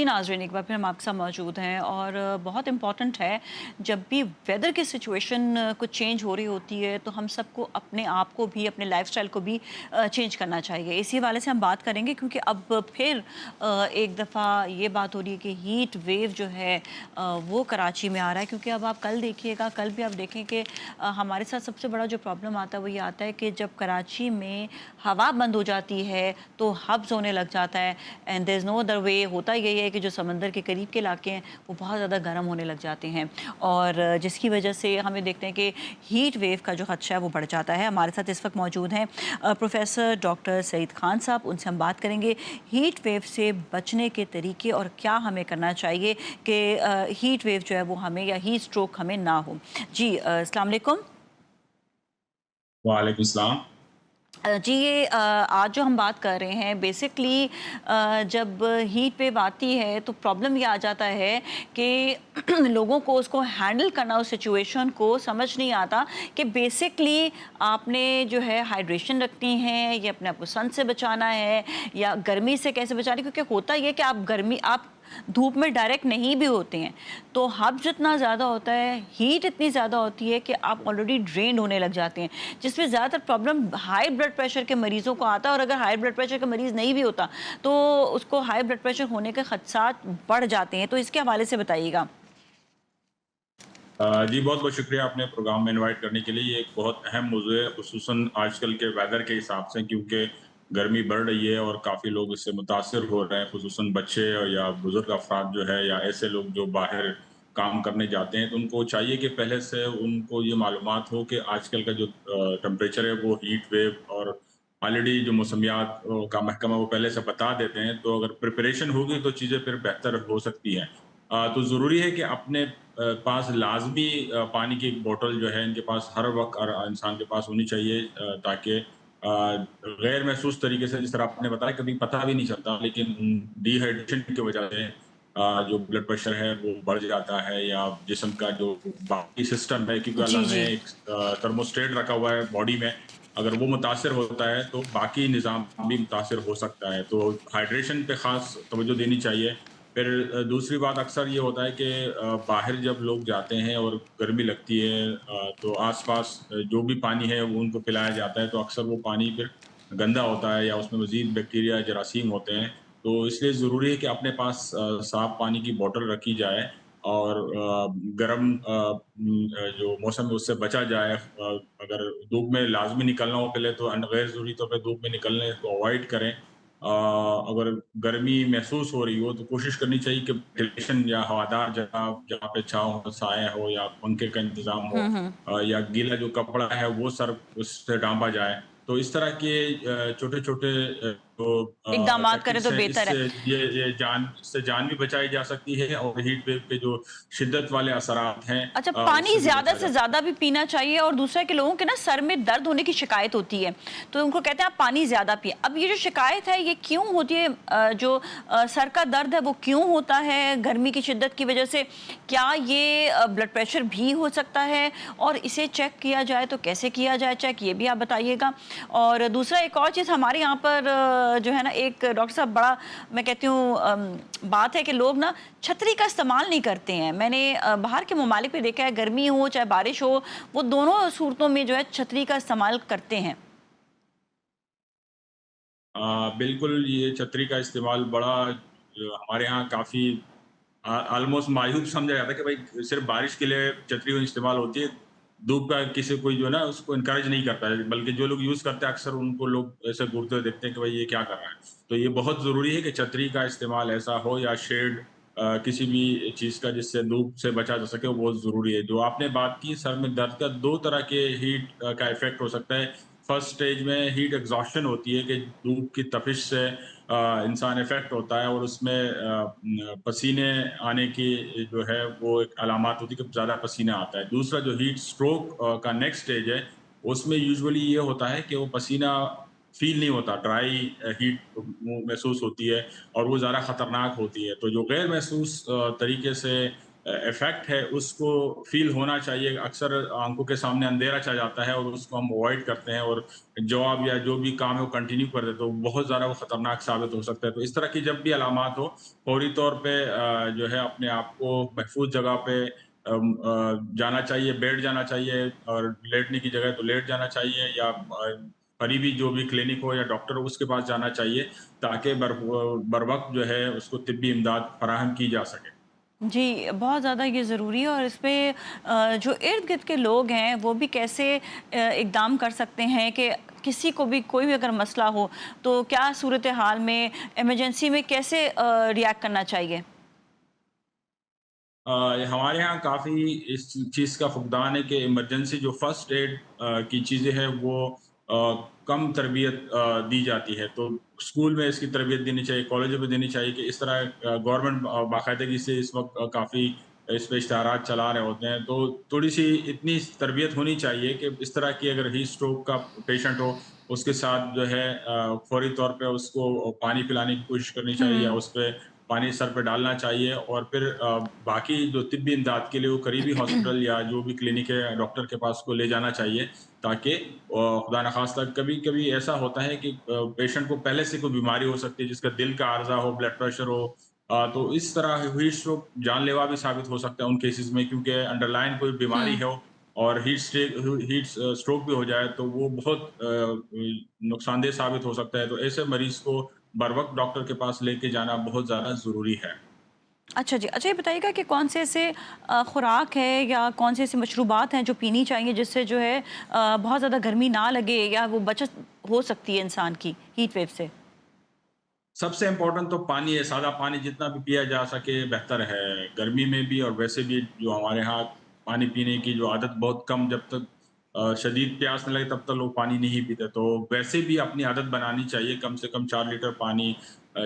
नाज़रीन, एक बार फिर हम आपके साथ मौजूद हैं और बहुत इम्पॉर्टेंट है, जब भी वेदर की सिचुएशन कुछ चेंज हो रही होती है तो हम सबको अपने आप को भी, अपने लाइफस्टाइल को भी चेंज करना चाहिए। इसी वाले से हम बात करेंगे क्योंकि अब फिर एक दफ़ा ये बात हो रही है कि हीट वेव जो है वो कराची में आ रहा है। क्योंकि अब आप कल देखिएगा, कल भी आप देखें कि हमारे साथ सबसे बड़ा जो प्रॉब्लम आता है वो ये आता है कि जब कराची में हवा बंद हो जाती है तो हब्स होने लग जाता है and there is no other way. होता यही है कि जो समंदर के करीब के इलाके हैं वो बहुत ज़्यादा गर्म होने लग जाते हैं और जिसकी वजह से हमें देखते हैं कि हीट वेव का जो खदशा है वो बढ़ जाता है। हमारे साथ इस वक्त मौजूद हैं प्रोफेसर डॉक्टर सईद खान साहब। उनसे हम बात करेंगे हीट वेव से बचने के तरीके और क्या हमें करना चाहिए कि हीट वेव जो है वो हमें या हीट स्ट्रोक हमें ना हो। जी अस्सलाम वालेकुम। वालेकुम सलाम। जी ये आज जो हम बात कर रहे हैं बेसिकली जब हीट वेव आती है तो प्रॉब्लम ये आ जाता है कि लोगों को उसको हैंडल करना, उस सिचुएशन को समझ नहीं आता कि बेसिकली आपने जो है हाइड्रेशन रखनी है या अपने आप को सन से बचाना है या गर्मी से कैसे बचाना है। क्योंकि होता ये कि आप धूप में डायरेक्ट नहीं भी होते हैं तो हब जितना ज़्यादा होता है, हीट इतनी ज़्यादा होती है कि आप ऑलरेडी ड्रेन होने लग जाते हैं, जिसमें ज़्यादातर प्रॉब्लम हाई ब्लड प्रेशर के मरीज़ों को आता है। और अगर हाई ब्लड प्रेशर का मरीज़ नहीं भी होता तो उसको हाई ब्लड प्रेशर होने के खदशात बढ़ जाते हैं। तो इसके हवाले से बताइएगा। जी, बहुत-बहुत शुक्रिया आपने प्रोग्राम में इनवाइट करने के लिए। ये एक बहुत अहम मौज़ू है, ख़ुसूसन आजकल के वेदर के हिसाब से, क्योंकि गर्मी बढ़ रही है और काफ़ी लोग इससे मुतासिर हो रहे हैं, ख़ुसूसन बच्चे या बुज़ुर्ग अफ़राद जो है या ऐसे लोग जो बाहर काम करने जाते हैं, तो उनको चाहिए कि पहले से उनको ये मालूमात हो कि आजकल का जो टेम्परेचर है वो हीट वेव और ऑलरेडी जो मौसमियात का महकमा है वो पहले से बता देते हैं। तो अगर प्रिपरेशन होगी तो चीज़ें फिर बेहतर हो सकती हैं। तो ज़रूरी है कि अपने पास लाज़मी पानी की एक बॉटल जो है इनके पास हर वक़्त हर इंसान के पास होनी चाहिए, ताकि गैर महसूस तरीके से, जिस तरह आपने बताया, कभी पता भी नहीं चलता, लेकिन डिहाइड्रेशन की वजह से जो ब्लड प्रेशर है वो बढ़ जाता है या जिस्म का जो बाकी सिस्टम है, क्योंकि जी अल्लाह ने जी। एक थर्मोस्टेट रखा हुआ है बॉडी में, अगर वो मुतासिर होता है तो बाकी निज़ाम भी मुतासिर हो सकता है। तो हाइड्रेशन पे ख़ास तवज्जो देनी चाहिए। फिर दूसरी बात अक्सर ये होता है कि बाहर जब लोग जाते हैं और गर्मी लगती है, तो आस-पास जो भी पानी है वो उनको पिलाया जाता है, तो अक्सर वो पानी फिर गंदा होता है या उसमें मज़ीद बैक्टीरिया, जरासीम होते हैं। तो इसलिए ज़रूरी है कि अपने पास साफ़ पानी की बॉटल रखी जाए और गर्म जो मौसम है उससे बचा जाए। अगर धूप में लाज़मी निकलना हो पहले तो गैर ज़रूरी तौर पे धूप में निकलने को अवॉइड करें। अगर गर्मी महसूस हो रही हो तो कोशिश करनी चाहिए कि वेंटिलेशन या हवादार जगह, जहाँ पे छाँव हो, साया हो या पंखे का इंतज़ाम हो, हम्म। या गीला जो कपड़ा है वो सर उससे ढाँपा जाए। तो इस तरह के छोटे-छोटे जो इकदामात करें टैक्टिक्स तो हैं, बेहतर है। इससे जान भी बचाई जा सकती है और हीट वेव के जो शिद्दत वाले असरात हैं, अच्छा, पानी उससे भी ज़्यादा बचा से जा ज़्यादा सकता भी पीना चाहिए और दूसरा कि लोगों के ना सर में दर्द होने की शिकायत होती है, तो उनको कहते हैं आप पानी ज़्यादा पिएँ। अब ये जो शिकायत है ये क्यों होती है? जो सर का दर्द है वो क्यों होता है गर्मी की शिद्दत की वजह से? क्या ये ब्लड प्रेशर भी हो सकता है? और इसे चेक किया जाए तो कैसे किया जाए चेक, ये भी आप बताइएगा। और दूसरा एक और चीज़ हमारे यहाँ पर जो है ना, एक डॉक्टर साहब बड़ा मैं कहती हूँ बात है कि लोग ना छतरी का इस्तेमाल नहीं करते हैं। मैंने बाहर के ममालिक पे देखा है, गर्मी हो चाहे बारिश हो, वो दोनों सूरतों में जो है छतरी का इस्तेमाल करते हैं। बिल्कुल, ये छतरी का इस्तेमाल बड़ा हमारे यहाँ काफ़ी ऑलमोस्ट मायूब समझा जाता है कि भाई सिर्फ़ बारिश के लिए छतरी इस्तेमाल होती है। धूप का किसी कोई जो है ना उसको एनकरेज नहीं करता है, बल्कि जो लोग यूज़ करते हैं अक्सर उनको लोग ऐसे घूरते हुए देखते हैं कि भाई ये क्या कर रहा है। तो ये बहुत ज़रूरी है कि छतरी का इस्तेमाल ऐसा हो या शेड, किसी भी चीज़ का जिससे धूप से बचा जा सके, वो बहुत ज़रूरी है। जो आपने बात की सर में दर्द का, 2 तरह के हीट का इफ़ेक्ट हो सकता है। फर्स्ट स्टेज में हीट एक्सहॉस्शन होती है कि धूप की तपिश से इंसान इफ़ेक्ट होता है और उसमें पसीने आने की जो है वो एक अलामत होती है कि ज़्यादा पसीना आता है। दूसरा जो हीट स्ट्रोक का नेक्स्ट स्टेज है, उसमें यूजुअली ये होता है कि वो पसीना फ़ील नहीं होता, ड्राई हीट महसूस होती है और वो ज़्यादा खतरनाक होती है। तो जो गैर महसूस तरीके से इफ़ेक्ट है उसको फ़ील होना चाहिए। अक्सर आँखों के सामने अंधेरा छा जाता है और उसको हम अवॉइड करते हैं और जॉब या जो भी काम है वो कंटिन्यू कर देते हैं, तो बहुत ज़्यादा वो ख़तरनाक साबित हो सकता है। तो इस तरह की जब भी अलामात हो, फौरी तौर पे जो है अपने आप को महफूज़ जगह पे जाना चाहिए, बैठ जाना चाहिए और लेटने की जगह तो लेट जाना चाहिए या करीबी जो भी क्लिनिक हो या डॉक्टर हो उसके पास जाना चाहिए, ताकि बरवक़्त जो है उसको तिब्बी इमदाद फराहम की जा सके। जी, बहुत ज़्यादा ये ज़रूरी है और इसमें जो इर्द-गिर्द के लोग हैं, वो भी कैसे इक़दाम कर सकते हैं कि किसी को भी कोई भी अगर मसला हो, तो क्या सूरत-ए-हाल में इमरजेंसी में कैसे रिएक्ट करना चाहिए? हमारे यहाँ काफ़ी इस चीज़ का फुक़दान है कि इमरजेंसी जो फ़र्स्ट एड की चीज़ें हैं वो कम तरबियत दी जाती है। तो स्कूल में इसकी तरबियत देनी चाहिए, कॉलेजों में देनी चाहिए कि इस तरह गवर्नमेंट बाकायदगी से इस वक़्त काफ़ी इस पे इश्तहारात चला रहे होते हैं। तो थोड़ी-सी इतनी तरबियत होनी चाहिए कि इस तरह की अगर हीट स्ट्रोक का पेशेंट हो, उसके साथ जो है फ़ौरी तौर पे उसको पानी पिलाने की कोशिश करनी चाहिए या हुँ। उस पे पानी सर पे डालना चाहिए और फिर बाकी जो तिब्बी इमदाद के लिए वो करीबी हॉस्पिटल या जो भी क्लिनिक है डॉक्टर के पास उसको ले जाना चाहिए ताकि खुदा न खास्ता कभी-कभी ऐसा होता है कि पेशेंट को पहले से कोई बीमारी हो सकती है जिसका दिल का आर्ज़ा हो, ब्लड प्रेशर हो तो इस तरह हीट स्ट्रोक जानलेवा भी साबित हो सकता है उन केसेज़ में क्योंकि अंडरलाइन कोई बीमारी हुँ। हो और हीट स्ट्रोक भी हो जाए तो वो बहुत नुकसानदेह साबित हो सकता है। तो ऐसे मरीज़ को बरवक़्त डॉक्टर के पास लेके जाना बहुत ज़्यादा ज़रूरी है। अच्छा जी। अच्छा ये बताइएगा कि कौन से ऐसे खुराक है या कौन से ऐसे मशरूबात हैं जो पीनी चाहिए जिससे जो है बहुत ज़्यादा गर्मी ना लगे या वो बचत हो सकती है इंसान की हीट वेव से? सबसे इम्पोर्टेंट तो पानी है, सादा पानी जितना भी पिया जा सके बेहतर है। गर्मी में भी और वैसे भी जो हमारे यहाँ पानी पीने की जो आदत बहुत कम जब तक शदीद प्यास न लगे तब तक लोग पानी नहीं पीते। तो वैसे भी अपनी आदत बनानी चाहिए कम से कम 4 लीटर पानी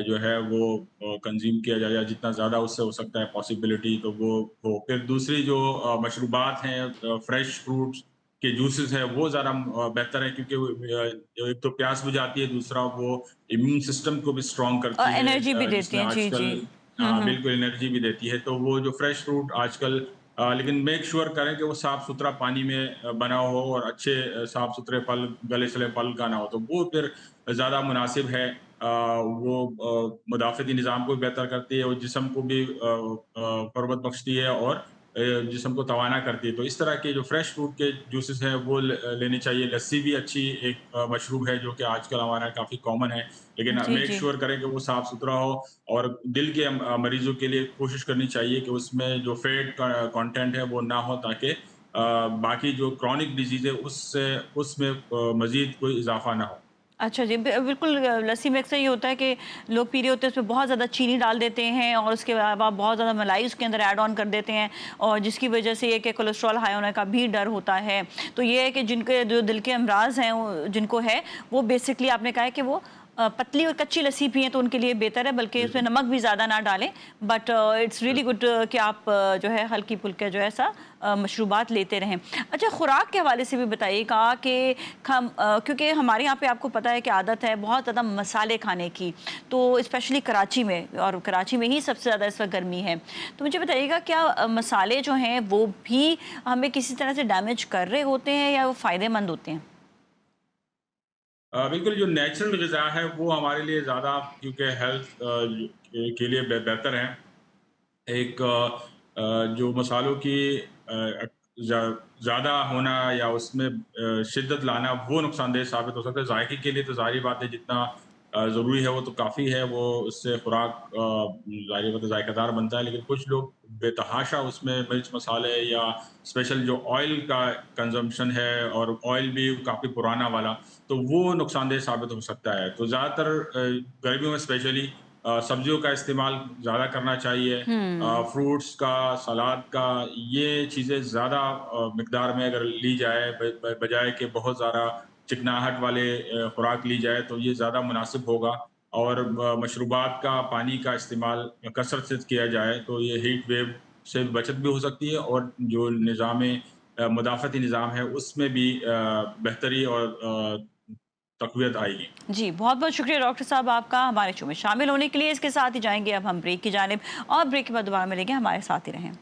जो है वो कंज़्यूम किया जाए या जितना ज़्यादा उससे हो सकता है पॉसिबिलिटी तो वो हो। फिर दूसरी जो मशरूबात हैं फ्रेश फ्रूट्स के जूसेस हैं वो ज़्यादा बेहतर है क्योंकि वो एक तो प्यास बुझाती है, दूसरा वो इम्यून सिस्टम को भी स्ट्रॉन्ग करती है एनर्जी भी देती जिसमें हैं। जी, आजकल जी। हुँ, हुँ। बिल्कुल एनर्जी भी देती है। तो वो जो फ्रेश फ्रूट आजकल लेकिन मेक श्योर करें कि वो साफ-सुथरा पानी में बना हो और अच्छे साफ-सुथरे फल, गले-सले फल का ना हो, तो वो फिर ज़्यादा मुनासिब है। वो मुदाफ़ाती निज़ाम को भी बेहतर करती है और जिस्म को भी क़ुव्वत बख्शती है और जिस्म को तवाना करती है। तो इस तरह के जो फ्रेश फ्रूट के जूसेस हैं वो लेने चाहिए। लस्सी भी अच्छी एक मशरूब है जो कि आजकल हमारे यहाँ काफ़ी कॉमन है। लेकिन जी, मेक जी। श्योर करें कि वो साफ-सुथरा हो और दिल के मरीज़ों के लिए कोशिश करनी चाहिए कि उसमें जो फैट का कंटेंट है वो ना हो ताकि बाकी जो क्रॉनिक डिज़ीज़ है उससे उसमें मज़ीद कोई इज़ाफ़ा ना हो। अच्छा जी, बिल्कुल लस्सी में अक्सर ये होता है कि लोग पी रहे होते हैं, उसमें बहुत ज़्यादा चीनी डाल देते हैं और उसके अलावा बहुत ज़्यादा मलाई उसके अंदर ऐड ऑन कर देते हैं और जिसकी वजह से ये कि कोलेस्ट्रॉल हाई होने का भी डर होता है। तो ये है कि जिनके जो दिल के अमराज़ हैं वो जिनको है, वो बेसिकली आपने कहा है कि वो पतली और कच्ची लस्सी पिएँ तो उनके लिए बेहतर है, बल्कि उसमें बिल्कुल। नमक भी ज़्यादा ना डालें। बट इट्स रियली गुड कि आप जो है हल्की-फुल्की जो है ऐसा मशरूबात लेते रहें। अच्छा खुराक के हवाले से भी बताइएगा कि क्योंकि हमारे यहाँ पे आपको पता है कि आदत है बहुत ज़्यादा मसाले खाने की, तो स्पेशली कराची में और कराची में ही सबसे ज़्यादा इस वक्त गर्मी है। तो मुझे बताइएगा क्या मसाले जो हैं वो भी हमें किसी तरह से डैमेज कर रहे होते हैं या वो फ़ायदेमंद होते हैं? बिल्कुल जो नेचुरल ग़िज़ा है वो हमारे लिए ज़्यादा क्योंकि हेल्थ के लिए बेहतर है। एक जो मसालों की ज़्यादा होना या उसमें शिद्दत लाना वो नुकसानदेह साबित हो सकता है। ज़ायके के लिए तो ज़ाहिर बात है जितना ज़रूरी है वो तो काफ़ी है, वो उससे खुराक ज़ाहिर बात है ज़ायकेदार बनता है। लेकिन कुछ लोग बेतहाशा उसमें मिर्च मसाले या स्पेशल जो ऑयल का कंज़म्पशन है और ऑयल भी काफ़ी पुराना वाला, तो वो नुकसानदेह साबित हो सकता है। तो ज़्यादातर गर्मियों में स्पेशली सब्जियों का इस्तेमाल ज़्यादा करना चाहिए। हुँ। फ्रूट्स का, सलाद का, ये चीज़ें ज़्यादा मिक़दार में अगर ली जाए बजाए कि बहुत ज़्यादा चिकनाहट वाले खुराक ली जाए तो ये ज़्यादा मुनासिब होगा और मशरूबात का, पानी का इस्तेमाल कसरत से किया जाए तो ये हीट वेव से बचत भी हो सकती है और जो मुदाफ़ाती निज़ाम है उसमें भी बेहतरी और तक़वियत आएगी। जी, बहुत-बहुत शुक्रिया डॉक्टर साहब आपका हमारे शो में शामिल होने के लिए। इसके साथ ही जाएँगे अब हम ब्रेक की जानिब और ब्रेक के बाद दोबारा मिलेंगे, हमारे साथ ही रहें।